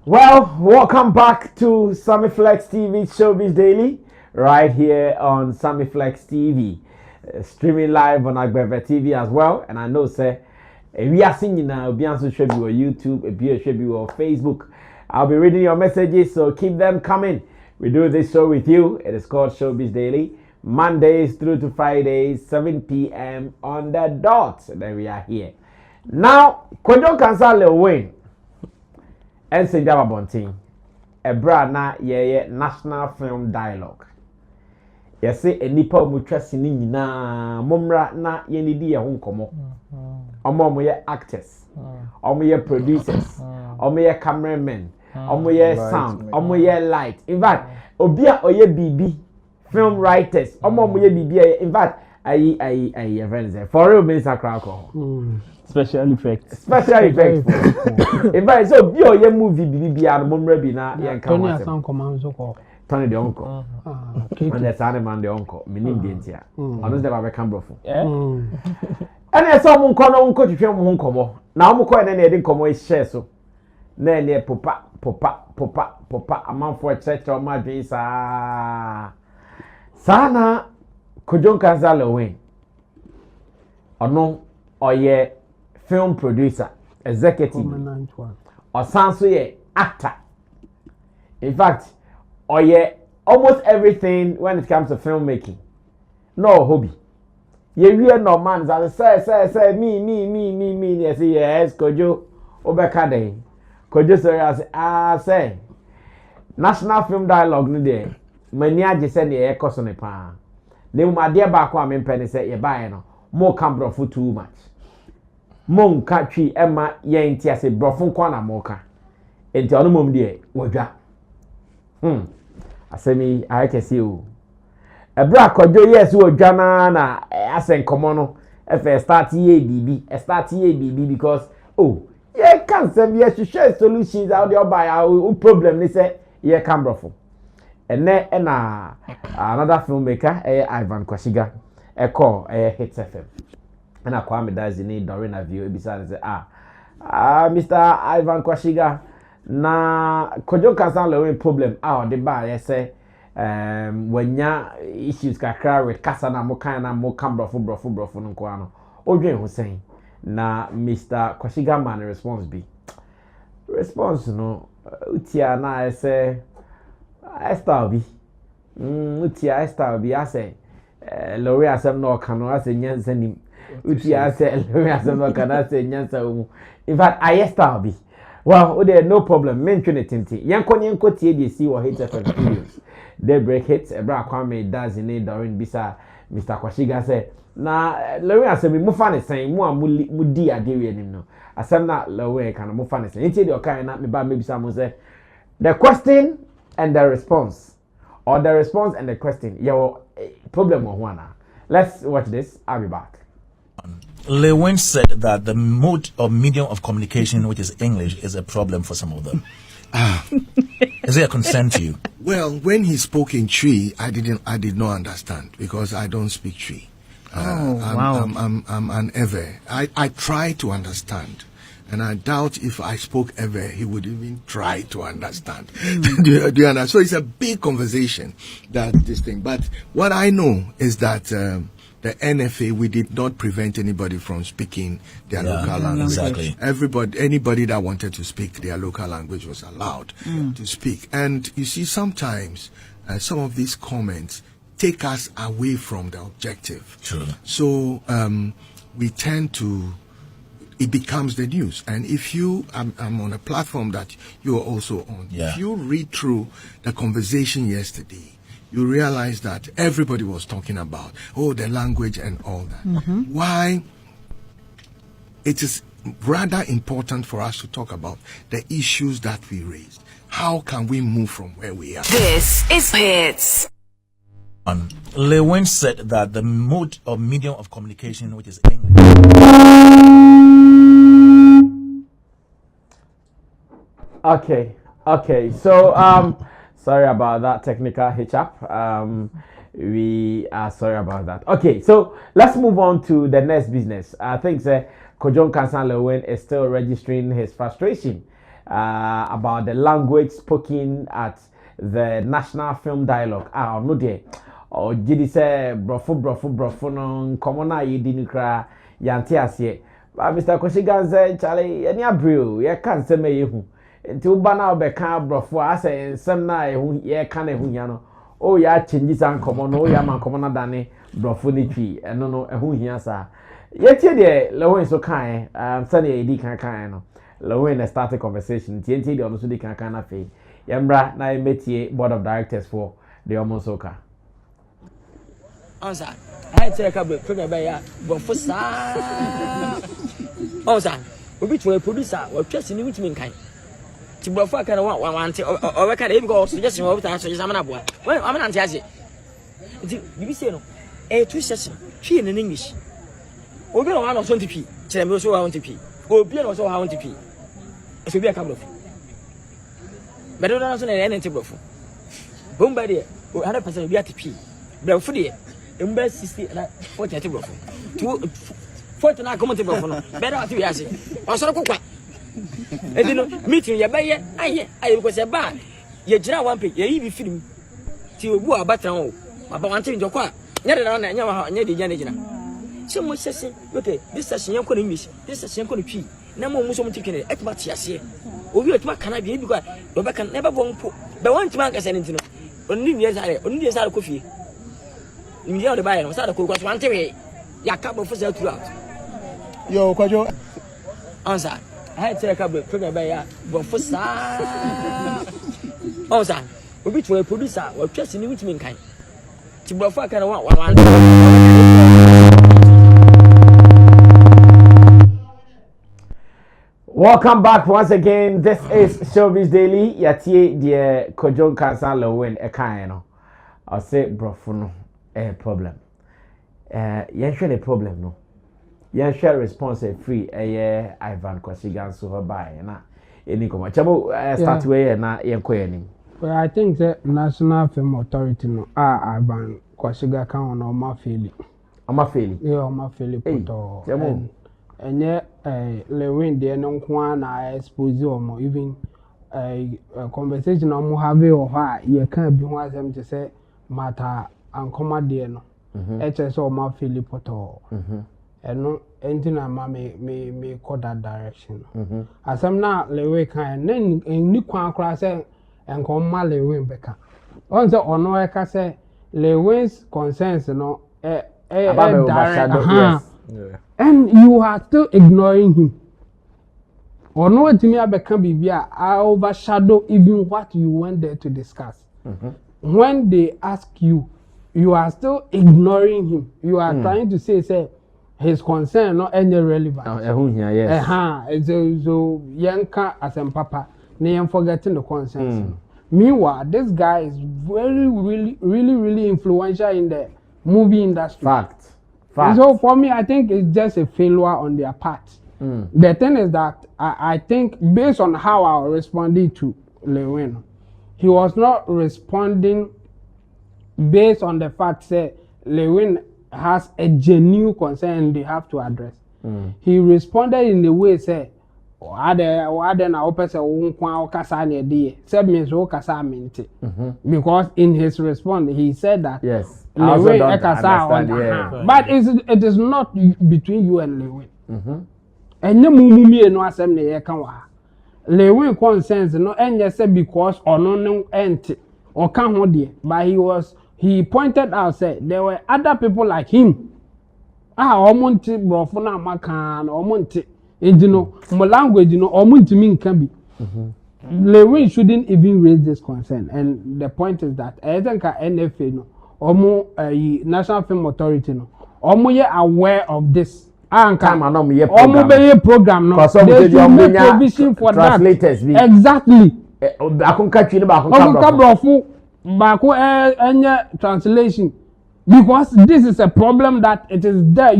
Well, welcome back to Sammy Flex TV Showbiz Daily, right here on Sammy Flex TV, streaming live on Agbeve TV as well. And I know, say, we are singing now. Be on social media, YouTube, be on Facebook. I'll be reading your messages, so keep them coming. We do this show with you. It is called Showbiz Daily, Mondays through to Fridays, 7 p.m. on the dot. Then we are here. Now, Kojo Kansale win. And say Java Bonting, a brand na ye national film dialogue. You say a nipa mutrasini na mumra na ye nidi ya hunkomo. Omo ye actors, omo ye producers, omo ye cameramen, omo ye sound, omo ye light. In fact, obia oye BB film writers, omo ye BB. In fact, I friends for real minister crowd. Special effects. Special effects. In fact, so be your movie BB and mumra bi na ye Tony Asan command so called. Tony the uncle. And the son man the uncle. Meaning the entia. Honest never be cambrofo. And I saw mun kono unko twetwe mun komo. Na mun ko na na yedin komo share so. Na na popa amanfo church o ma dwen sa. Sana Kojo Kansale win. Ono oye film producer, executive, or sounds ye actor. In fact, or ye almost everything when it comes to filmmaking. No hobby. Ye real no man that say me. Yes, yes, Kojo Obekade. Kojo say national film dialogue ni de. Many aje say ne e koso ne pa. Ne mu ade ba kwa me mpene say ye bae no. Mo cambro for too much. Mon catchy Emma yen tiase brofun kwana moka. Enti onu mom de wodwa. Asemi I can see you. Ebra Kojo yes wodwa na asen komo no. Efe start ye BB, start ye BB because ye can say ye share solutions out there by our problem ni say ye can brofun. And then another filmmaker Ivan Kwashiga call Hits FM. And I call me Dazini during a view beside say Mr. Ivan Kwashiga na Kojo Kansale problem the bar say when ya issues kakra with kasa na mo kan na mo kan brofo nko ano odwen Hussein na Mr. Kwashiga man response no utia na say Esther bi utia Esther bi ase Lori asem no kan ase nyansa nim uti ase Lori asem no kan ase nyansa mu. In fact Esther bi well there no problem mention it tinti yanko tie dey see or hit videos they break hits ebra kwame does in during bisa Mr. Kwashiga say na Lori asem mu fa ne sen mu mu di ade we nim no asem na Lori kan mu fa ne sen nti dey okan na me ba me bisa mo say the question and the response, or the response and the question. Your problem with one. Let's watch this. I'll be back. Lewin said that the mode or medium of communication, which is English, is a problem for some of them. Is it a concern to you? Well, when he spoke in Tree, I did not understand because I don't speak Tree. Wow. I'm an Ewe. I try to understand. And I doubt if I spoke ever, he would even try to understand. Do you understand? So it's a big conversation, this thing. But what I know is that the NFA, we did not prevent anybody from speaking their local language. Exactly. Anybody that wanted to speak their local language was allowed to speak. And you see, sometimes some of these comments take us away from the objective. True. So we tend to... It becomes the news. And if I'm on a platform that you're also on. Yeah. If you read through the conversation yesterday, you realize that everybody was talking about, the language and all that. Why it is rather important for us to talk about the issues that we raised. How can we move from where we are? This is Hits. Lewin said that the mode or medium of communication, which is English. Okay. So sorry about that technical hitch-up. We are sorry about that. Okay, so let's move on to the next business. I think Kojo Kansale is still registering his frustration about the language spoken at the National Film Dialogue. No there. Or Jidi say brofo no common na yedi ni kra yante ase. But Mr. Koshigan say Charlie any abril ye kan say me yehu. Nti uba na obeka brofo ase nsem na yehu ye kan ehu ya no. O ya change san common no ya man common na dane brofo ni twi eno no ehu hia sa. Ye tie de lewen so kan say na yedi kan no. Lewen na start a conversation. Tie de ono so di kan na fe. Yembra na metie board of directors for the Omosoka. Answer. I take a bit from a but for Answer. We to a producer or trust in which mean kind. To Buffer can want or can even go suggestion over time, so I'm not boy. Well, I'm not answer. You say no. A two session, she in English. We're going to 20p. Tell me also 120p. Or be also 120p. It should be a couple of. But don't answer anything before. Boom by there, 100% be at P. But for the embrace 60 and 40 before. 40 na come to before. Better to be as it. Or so quick. And you know, meeting your bay, I was a bar. You general one pig, you even film. To a boy about one thing to quite. Never on near the Janina. So much session, okay, this session you could English, this session could P. No more Muslim taking it at what you say. Oh, you can I be because Rebecca never won't put the one to make us anything. Only years I coffee. You know the buyer, so the cook was one day. Ya couple for sale throughout. Yo, Kwajo. Answer. I had to a couple from a buyer, but for Answer. We be to a producer or trust in which mean kind. To Buffer can want one. Welcome back once again. This is Showbiz Daily. Yatie the Kojon Kansan Lewin Ekano. I'll say brofuno problem. You share the problem no. You share response free Ivan Kwasigan so her by na any come. Chabo start way na yenko. Well, I think the National Film Authority no Ivan Kwasiga kan on ma faili. Ama faili. Yeah, ma faili poto. And yet, Lewin, they no one I expose you even a conversation on Mojave or her, you can't be one of them to say matter and command HSO ma Filipoto. And no anything I may call that direction. As I'm not Lewin kind, then in New Class and come my Lewin Becca. Also, or no, I can say Lewin's concerns, direct. And you are still ignoring him. Or no, to me, I become BBA, I overshadow even what you went there to discuss. When they ask you, you are still ignoring him. You are trying to say his concern not any relevant. Yes. So Yanka as a papa, they forgetting the concerns. Meanwhile, this guy is really influential in the movie industry. Fact. So for me, I think it's just a failure on their part. The thing is that I think based on how I responded to Lewin, he was not responding based on the fact that Lewin has a genuine concern they have to address. He responded in the way say, because in his response he said that yes. Lewin but it is not between you and Lewin. And no mummy no assembly can Lewin concerns no and said because or no ent or can't hold it, but he pointed out said there were other people like him. Omonti brofuna makan omonti my language omonti mean can be. Lewin shouldn't even raise this concern, and the point is that I think NFA no National Film Authority no aware of this. Program no. They should make provision for that. Exactly. Translation. Because this is a problem that it is there,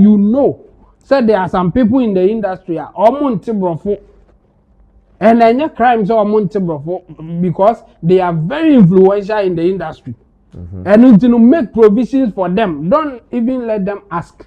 So there are some people in the industry and any crimes because they are very influential in the industry. And to make provisions for them, don't even let them ask.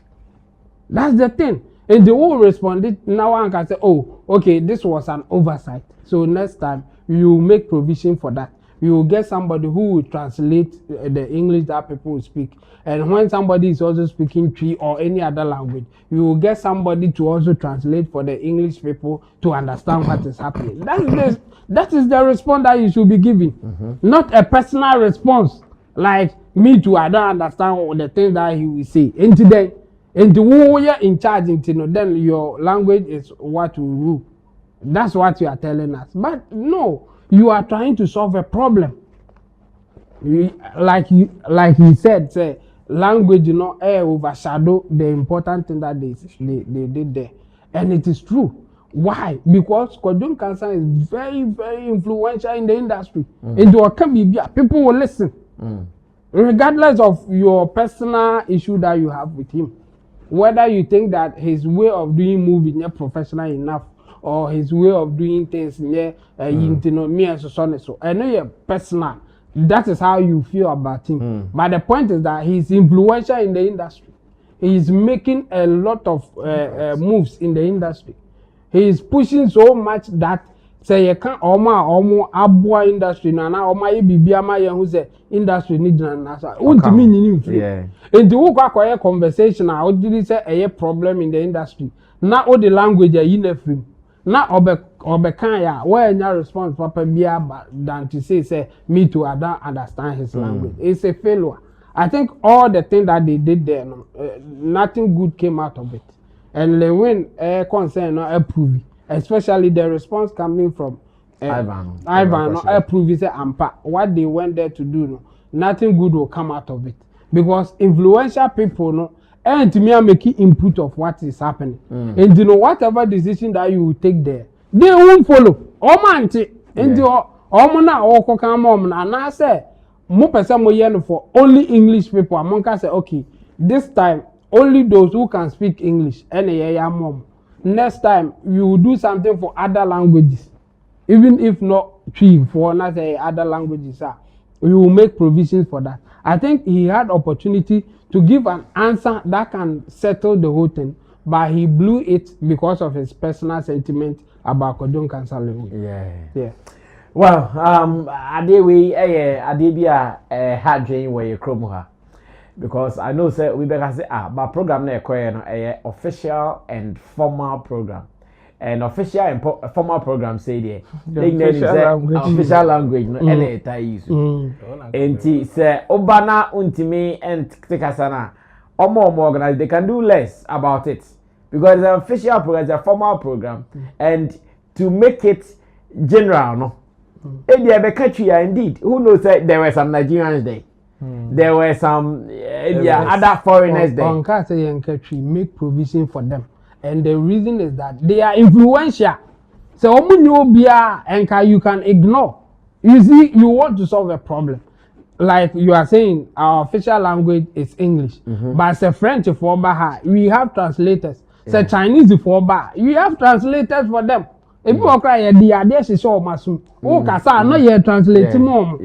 That's the thing. And they will respond now and can say, oh, okay, this was an oversight. So next time you make provision for that. You will get somebody who will translate the English that people will speak. And when somebody is also speaking Twi or any other language, you will get somebody to also translate for the English people to understand what is happening. That is the response that you should be giving, not a personal response like me too. I don't understand all the things that he will say. Into who you're in charge, then your language is what will rule. That's what you are telling us. But no, you are trying to solve a problem. Like he said, say language, overshadow the important thing that they did there, and it is true. Why? Because Kodun cancer is very, very influential in the industry. People will listen, regardless of your personal issue that you have with him. Whether you think that his way of doing movie is professional enough, or his way of doing things me and so. I know you're personal. That is how you feel about him. But the point is that he's influential in the industry. He's making a lot of moves in the industry. He is pushing so much that say you can't almost abua industry na oma bibi ama ye hu say industry need na so untimi nini free. Enti wo kwa conversation na odiri say a problem in the industry. Na o the language yi na free. Na obekan ya where nya response papa bia than to say me too I don't understand his language. It's a failure. I think all the things that they did there, nothing good came out of it. And when concern or approve, especially the response coming from Ivan or approve, say ampa what they went there to do, nothing good will come out of it because influential people and to me are making input of what is happening. And whatever decision that you will take there, they won't follow. And and I say more person for only English people. Among us say okay, this time only those who can speak English. Next time you will do something for other languages, even if not Twi for not say other languages. You will make provisions for that. I think he had opportunity to give an answer that can settle the whole thing, but he blew it because of his personal sentiment about Kodun cancer. Yeah. Well, Adebia had drain where you chrome because I know say we better say but program na official and formal program. And official and formal program say there. Official language no any use. Enti say obana untimi and tekasana omo organize they can do less about it because it's an official program, it's a formal program and to make it general no. Indeed, who knows that there were some Nigerians there. There were some other foreigners there. On country make provision for them. And the reason is that they are influential. So you can ignore. You see, you want to solve a problem. Like you are saying, our official language is English. But as a French for Baha, we have translators. So Chinese for Baha, we have translators for them. If you cry the idea she saw masu. Oh kasa no ye translate mom.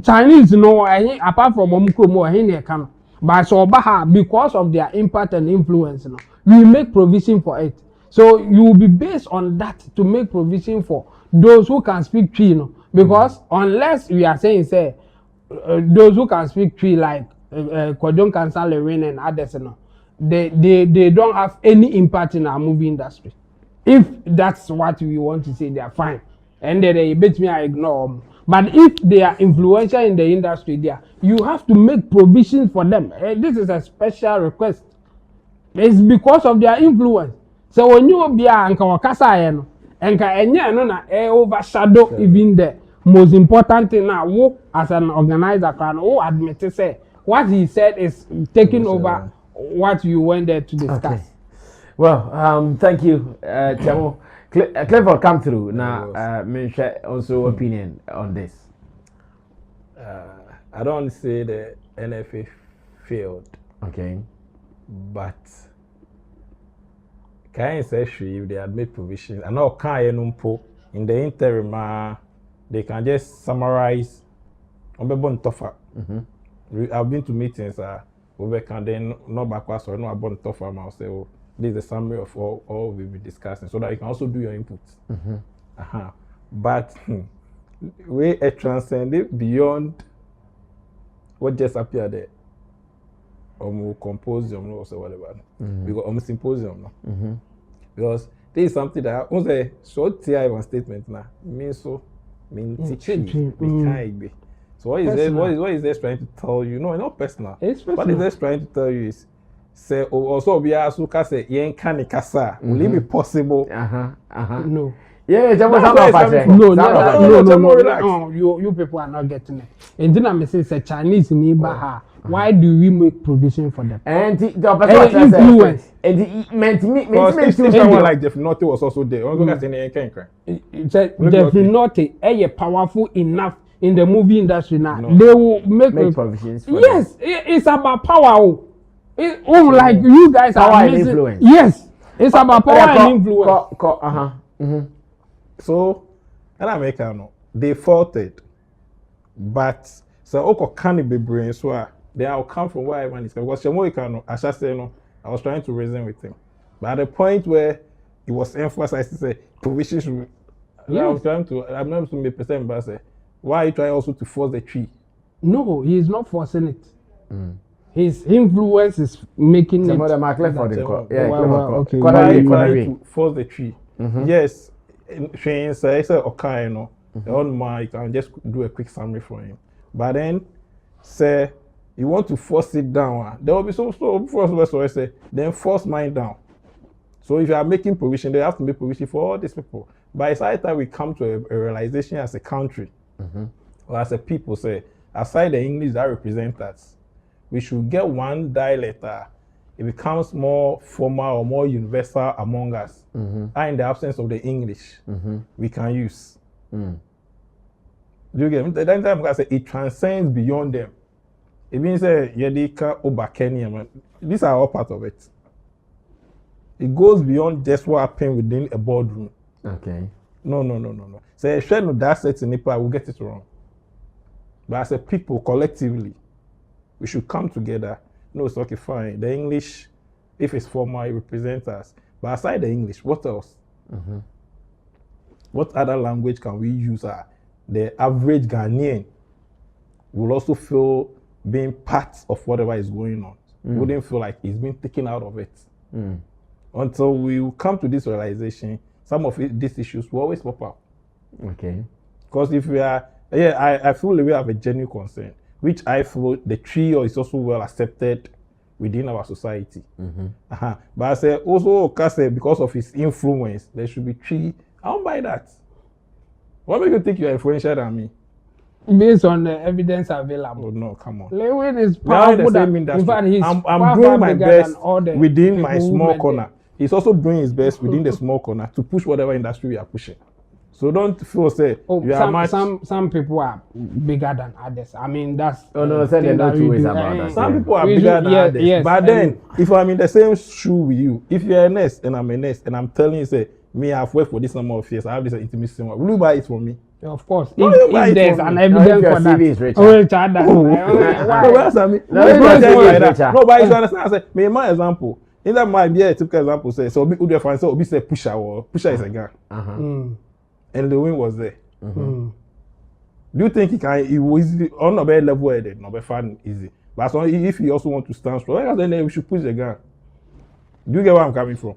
Chinese apart from Omukromo here can. But so Baha because of their impact and influence we make provision for it. So you will be based on that to make provision for those who can speak Twi because unless we are saying those who can speak Twi like Kodun Cancer Lewin and others they don't have any impact in our movie industry. If that's what we want to say, they are fine. And they bet me I ignore them. But if they are influential in the industry there, you have to make provisions for them. This is a special request. It's because of their influence. So when you be anka wakasa enka overshadow even the most important thing now as an organizer can admit to say what he said is taking over what you went there to discuss. Okay. Well, thank you, Chamo. Clifford, come through now. Mention also opinion on this. I don't say the NFA failed. Okay. But can I say if they had made provisions? I know in the interim, they can just summarize. I've been to meetings. We can then no backwards or no about tougher. I'll say, this is a summary of all we've been discussing, so that you can also do your inputs. But we transcend it beyond what just appeared there. Composium or whatever. Because symposium. Because this is something that I say short TI statement now means so teaching. So what is this trying to tell you? No, not personal. What is this trying to tell you is say also be asked to say yen can kasa. Will it be possible? No. Yeah, no. You people are not getting it. And then I'm saying say Chinese in Ibaha. Why do we make provision for them? And the influence. And someone like Definote was also there. Definote is powerful enough in the movie industry now. No. They will make provisions. Yes, it's about power. Like you guys power are and influence. Yes, it's about power and influence. So, and American, they faulted, but so can be brain so they will come from where everyone is. Because Shamoikano, I shall say no, I was trying to reason with him, but at the point where it was emphasized to say provisions. I'm not to make percent, but say why are you trying also to force the tree? No, he is not forcing it. His influence is making it. Why are you trying to force the tree? Yes. Shane says, okay, you know, you can just do a quick summary for him. But then, say, you want to force it down. There will be so I say, then force mine down. So if you are making provision, they have to make provision for all these people. But it's high time we come to a realization as a country, or as a people, say, aside the English that represent us, we should get one dialect it becomes more formal or more universal among us. And in the absence of the English, we can use. Do you get me? That time I say it transcends beyond them. It means Yedika Obakenia. These are all part of it. It goes beyond just what happened within a boardroom. Okay. No. Say no that set in Nepal, we'll get it wrong. But as a people collectively, we should come together. No, it's okay, fine. The English, if it's formal, it represents us. But aside the English, what else? What other language can we use? The average Ghanaian will also feel being part of whatever is going on. Wouldn't feel like he's been taken out of it. Until we come to this realization, some of these issues will always pop up. Okay. Because if we are, I feel we have a genuine concern, which I feel the trio is also well accepted within our society. But I say also because of his influence, there should be three. I don't buy that. What makes you think you are influential than me? Based on the evidence available. Oh, no, come on. Lewin is powerful. In fact, he's I'm doing my best within my small corner. He's also doing his best within the small corner to push whatever industry we are pushing. So don't feel say you are much. Some people are bigger than others. I mean that's. Oh no, there are no two ways about that. Some people are bigger than others. Yes, but then if I'm in the same shoe with you, if you're a nurse and I'm a nurse and I'm telling you say me I've worked for this number of years, I have this intimacy, will you buy it from me? Of course. If there's an evidence for that. No, but you understand. I say, me my example. In that might be a typical example. Say so. Obi Ude Fan say Obi say pusher or pusher is a guy. And the win was there. Do you think he can? He was on a better level headed, not be fun easy. But so if he also want to stand strong, then we should push the gun. Do you get where I'm coming from?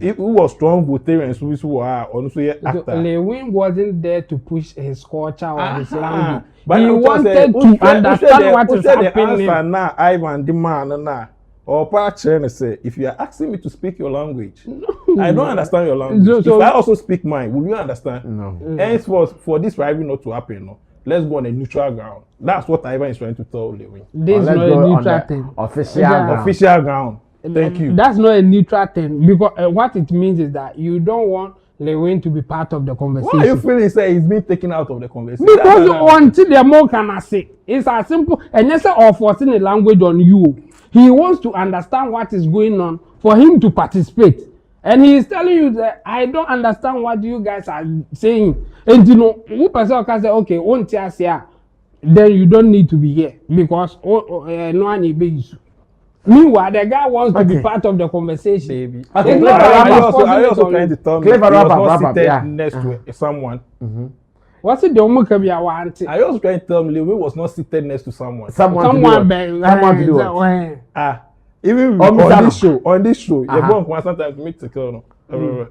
If who was strong Voltarians who are also actor. Lewin wasn't there to push his culture or his language. But he wanted to understand what is happening. Now, Ivan, the man, now. Or Parachene say, if you are asking me to speak your language, I don't understand your language. So, if I also speak mine, will you understand? No. Hence, for this rivalry not to happen, let's go on a neutral ground. That's what Ivan is trying to tell Lewin. This is not a neutral thing. Official ground. Thank you. That's not a neutral thing because what it means is that you don't want Lewin to be part of the conversation. Why are you feeling say he's been taken out of the conversation? Because until the more can I say, it's as simple. And instead of forcing a language on you, he wants to understand what is going on for him to participate. And he is telling you that I don't understand what you guys are saying. And you know, who person can say, okay, won't you say, then you don't need to be here because no one is. Meanwhile, the guy wants to be part of the conversation. Baby. Okay, I also trying to tell me he was not seated next to someone. What's it? The Omuka be a want. I also trying to tell me Lewe was not seated next to someone. Someone to do it. Even on this show, you go sometimes to make the call.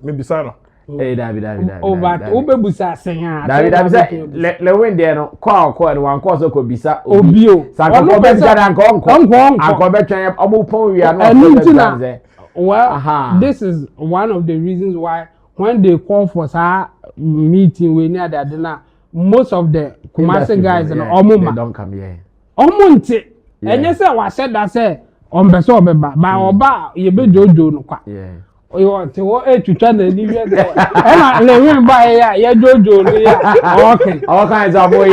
Maybe Sano. Hey, David. Oh, but Obebusa saying, David said, Lewin there no call one cause of Bisa Obio. Sanko well, this is one of the reasons why when they call for sa meeting we near that dinner, most of the Kumasi guys and they don't come here. Omunti. And you say what said that say on beso beba ba oba ye be jojo no kwa. Yeah. You to what to try the new year. And Lewin by ya jojo no ya. Okay. All kinds of boy.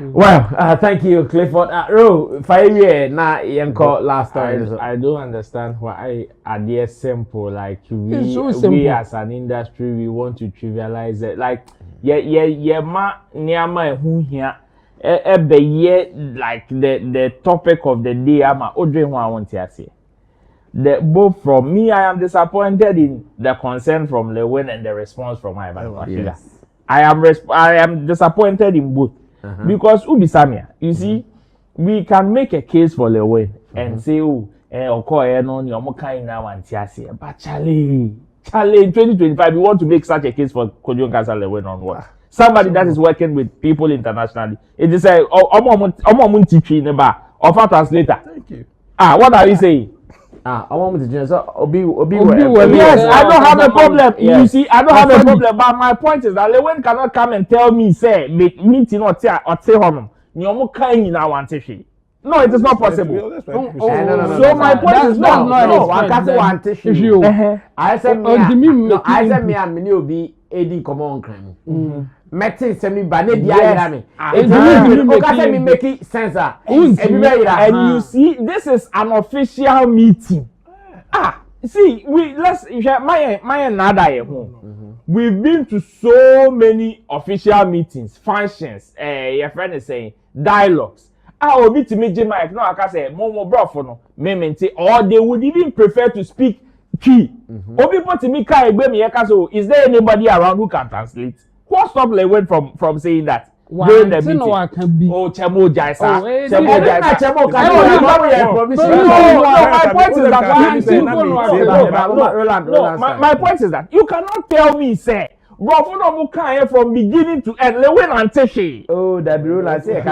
Well, thank you, Clifford. Ro, 5 years now, Yanko last time. I don't understand why are simple. Like we as an industry, we want to trivialize it. Like ma niama who here. Like the topic of the day. Ama odre who I want to say. Both from me, I am disappointed in the concern from Lewin and the response from Ivan. Yes. I am disappointed in both. Because Sammy, you see, we can make a case for Lewin and say, oh, okay, no, you're kind now and but Charlie, in 2025, we want to make such a case for Kojo Nkasa Lewin on what? Somebody that is working with people internationally. It is a offer translator. Thank you. What are you saying? I want to just Obi. Yes, I don't have a problem. Yes. You see, I don't have a problem. But my point is that Lewin cannot come and tell me, say, meeting or say honor. No, it is not possible. No. So my point is no. I can't want to. I said me and me will be aiding common crime. Meeting semi bane dia me. It me make sense. And you see, this is an official meeting. See, my nada we've been to so many official meetings, functions. Your friend is saying dialogues. Obi to me Mike no aka say mo bro for no me or they would even prefer to speak key. Obi put me kai egbe me yeka so is there anybody around who can translate? What stopped Lewin from saying that during the meeting? Oh, Chemo Jaisa. My point is that you cannot tell me, say, from beginning to end, Lewin and Teshi. Oh, that Roland say,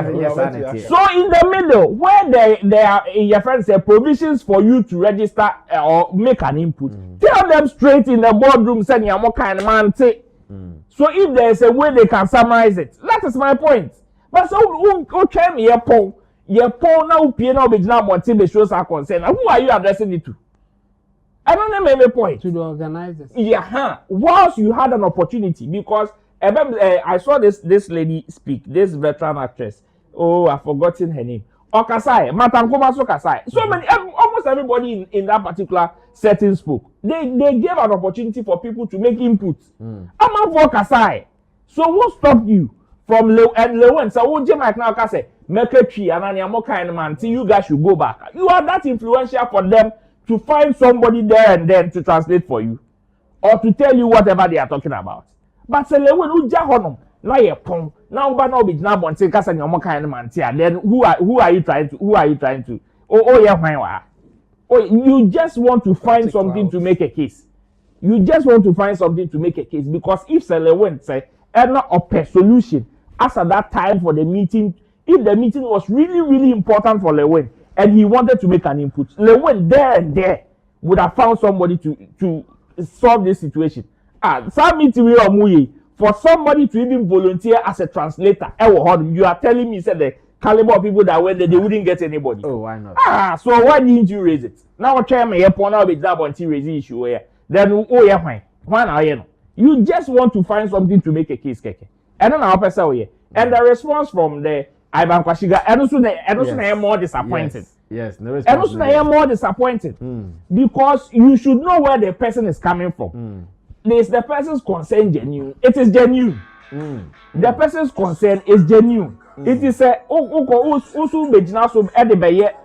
so in the middle, where there are, your friends say, provisions for you to register or make an input, tell them straight in the boardroom, saying, you're more kind of man. So if there is a way they can summarize it, that is my point. But so who came here, Paul? Now shows are concerned. Who are you addressing it to? I don't know my point. To the organizers. Yeah, whilst you had an opportunity, because I saw this lady speak, this veteran actress. Oh, I've forgotten her name. Okasai, Matankoma Kasai. So many, almost everybody in that particular setting spoke. They gave an opportunity for people to make input. I'm not for Kasai. So what stopped you from Lewin? So what Jim Mike now can say, make a tree and any more kind of man, till you guys should go back. You are that influential for them to find somebody there and then to translate for you or to tell you whatever they are talking about. But say Lewin, who jahonom? Now you're pong. Now but be now one say cause any more kind of man. Then who are you trying to? Oh yeah, fine. Oh, you just want to find something to make a case. You just want to find something to make a case because if Lewin say not a solution as at that time for the meeting, if the meeting was really, really important for Lewin and he wanted to make an input, Lewin there and there would have found somebody to solve this situation. Sammy for somebody to even volunteer as a translator, you are telling me said the caliber of people that went there, they wouldn't get anybody. Oh, why not? So why didn't you raise it? Now chairman here point out example until raise the issue here. Then fine. Why now you just want to find something to make a case, keke. And then our person here. And the response from the Ivan Kwashiga, and also more disappointed. Yes, and also more disappointed because you should know where the person is coming from. Is the person's concern genuine? It is genuine. The person's concern is genuine. It is a also begina so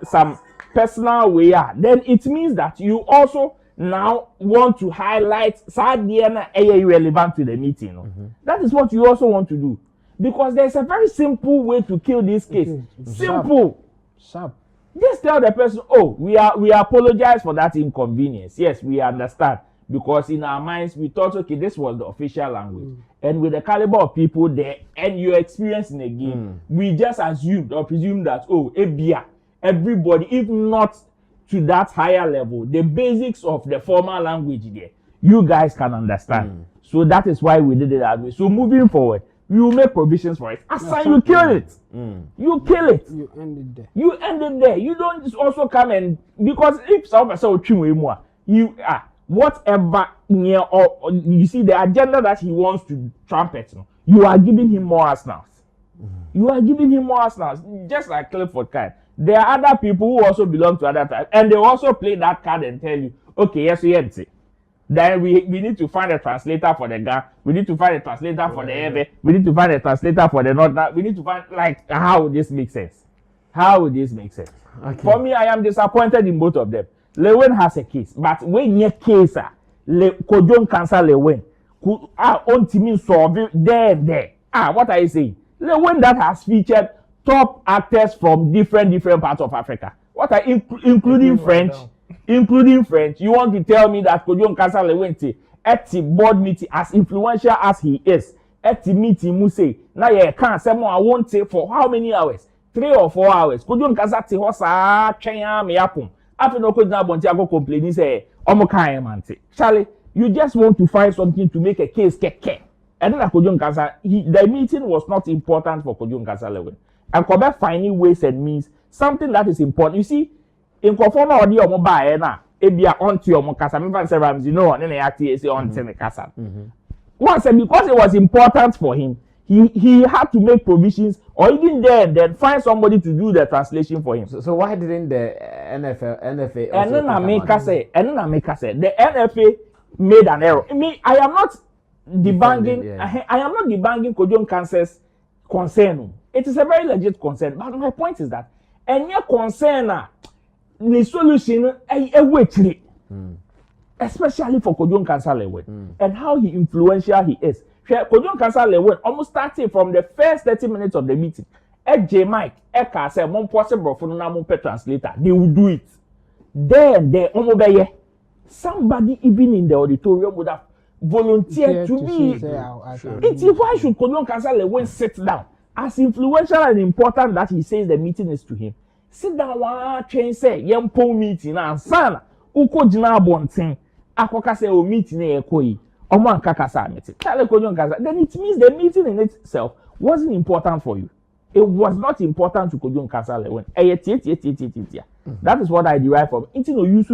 some personal way. Then it means that you also now want to highlight Sadiana irrelevant to the meeting. That is what you also want to do. Because there's a very simple way to kill this case. Simple. Sharp. Just tell the person, oh, we apologize for that inconvenience. Yes, we understand. Because in our minds, we thought, okay, this was the official language. And with the caliber of people there and your experience in the game, we just assumed or presumed that, oh, ABIA, everybody, if not to that higher level, the basics of the formal language there, you guys can understand. So that is why we did it that way. So moving forward, we will make provisions for it. Aside, you kill it. You kill it. You end it there. You end it there. You don't just also come and, because if someone says, you are. Whatever or you see the agenda that he wants to trumpet, you are giving him more arsenals. You are giving him more arsenals, just like Clifford Kind. There are other people who also belong to other tribes, and they also play that card and tell you, okay, yes, we have it. Then we need to find a translator for the Ga. We need to find a translator for the Eve. We need to find a translator for the North. We need to find, like, how would this make sense? How would this make sense? Okay. For me, I am disappointed in both of them. Lewin has a case, but when your case, Kojon cancel Lewin, on team solve there. What are you saying? Lewin that has featured top actors from different parts of Africa. What are including French? Including French. You want to tell me that Kojon cancel Lewin at the board meeting, as influential as he is, at the meeting, Muse, now you can't say more. I won't say for how many hours? 3 or 4 hours. Kojon cancel te hosa chenya me yapum. After no Kojon Bonti go complaining say omo kan mante. Charlie, you just want to find something to make a case keke. And then Kojon Kasa, the meeting was not important for Kojon Kasa Lewin. And Kobe finding ways and means something that is important. You see, in Kofona or the Omoba na ebia onto your Kasa, me say Ramsey, you know, and then actually say on the Kasa. Once and because it was important for him, he had to make provisions, or even then find somebody to do the translation for him. So why didn't the NFA? And then America say, the NFA made an error. I am not debunking. I am not debunking Kojon Kansa's concern. It is a very legit concern. But my point is that any concern, the solution, especially for Kojon Kansa Lewin and how influential he is. Kojon Kansa Lewin almost started from the first 30 minutes of the meeting. J. Mike, Eka said, "Mon possible for no translator." They will do it. Then somebody even in the auditorium would have volunteered to be. Why should Kojon Kansa Lewin sit down? As influential and important that he says the meeting is to him. Sit down one train say yempo meeting and sana uko jina bontin akoka say o meeting e ekoi omo ankaka sa meeting. Then it means the meeting in itself wasn't important for you. It was not important to Kojon Kansa Lewin. That is what I derive from. It no use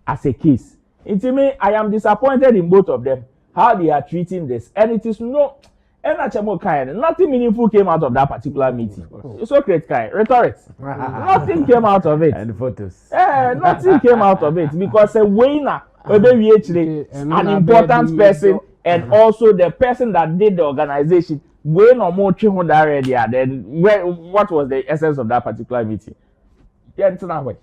as a case. I am disappointed in both of them, how they are treating this. And it is nothing meaningful came out of that particular meeting. So great kind, rhetoric. Nothing came out of it. And the photos. Nothing came out of it because a winner, an important person, and also the person that did the organization, when or more already, then what was the essence of that particular meeting? Yeah, it's not way.